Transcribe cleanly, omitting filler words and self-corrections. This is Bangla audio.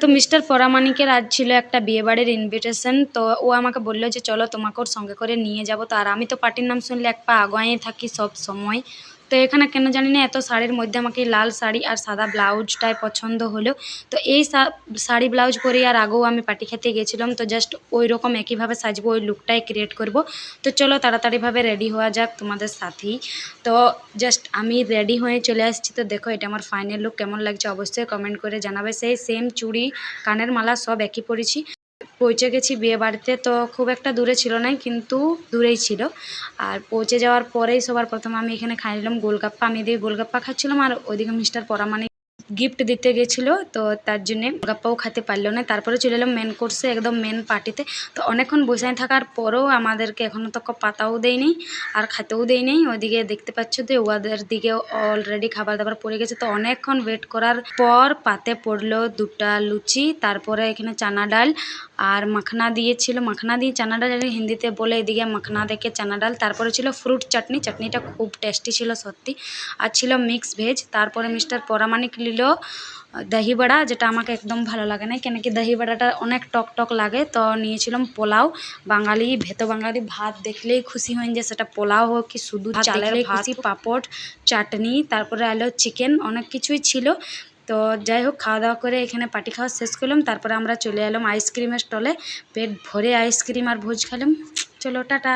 তো মিস্টার পরামানিকের আজ ছিল একটা বিয়েবাড়ির ইনভিটেশন। তো ও আমাকে বললো যে চলো তোমাকে ওর সঙ্গে করে নিয়ে যাব। তো আর আমি তো পার্টির নাম শুনলে এক পা আগুয়াই থাকি সব সময়। তো এখানে কেন জানি না এত শাড়ির মধ্যে আমাকে এই লাল শাড়ি আর সাদা ব্লাউজটাই পছন্দ হলো। তো এই শাড়ি ব্লাউজ পরে আর আগেও আমি পার্টি খেতে গেছিলাম, তো জাস্ট ওই রকম একইভাবে সাজবো, ওই লুকটাই ক্রিয়েট করব। তো চলো তাড়াতাড়িভাবে রেডি হওয়া যাক তোমাদের সাথেই। তো জাস্ট আমি রেডি হয়ে চলে আসছি। তো দেখো এটা আমার ফাইনাল লুক, কেমন লাগছে অবশ্যই কমেন্ট করে জানাবে। সেই সেম চুড়ি কানের মালা সব একই পরেছি। পৌঁছে গেছি বিয়ে বাড়িতে। তো খুব একটা দূরে ছিল না, কিন্তু দূরেই ছিল। আর পৌঁছে যাওয়ার পরেই সবার প্রথমে আমি এখানে খাই নিলাম গোলগাপ্পা। আমি দিয়ে গোলগাপ্পা খাচ্ছিলাম, আর ওইদিকে মিস্টার পরামানিক গিফট দিতে গেছিলো, তো তার জন্যে গোলগাপ্পাও খেতে পারলো না। তারপরে চলে এলাম মেন কোর্সে, একদম মেন পার্টিতে। তো অনেকক্ষণ বসে থাকার পরেও আমাদেরকে এখনও তো পাতাও দেয়নি আর খেতেও দেয়নি। ওইদিকে দেখতে পাচ্ছ তো ওদের দিকে অলরেডি খাবার দাবার পড়ে গেছে। তো অনেকক্ষণ ওয়েট করার পর পাতে পড়লো দুটা লুচি, তারপরে এখানে চানা ডাল আর মাখনা দিয়েছিল। মাখনা দিয়ে চানা ডাল হিন্দিতে বলে, এদিকে মাখনা দেখে চানা ডাল। তারপরে ছিল ফ্রুট চাটনি, চাটনিটা খুব টেস্টি ছিল সত্যি। আর ছিল মিক্স ভেজ। তারপরে মিস্টার পরামানিক নিল দহি বড়া, যেটা আমাকে একদম ভালো লাগে না, কেন কি দহি বড়াটা অনেক টক টক লাগে। তো নিয়েছিলাম পোলাও। বাঙালি বাঙালি ভাত দেখলেই খুশি হয়ে যায়, সেটা পোলাও হোক কি শুধু চালের ভাত, পাঁপড় চাটনি, তারপরে আলো চিকেন, অনেক কিছুই ছিল। তো যাই হোক, খাওয়া দাওয়া করে এখানে পার্টি খাওয়া শেষ করলাম। তারপরে আমরা চলে এলাম আইসক্রিমের স্টলে, পেট ভরে আইসক্রিম আর ভোজ খেলাম। চলো টাটা।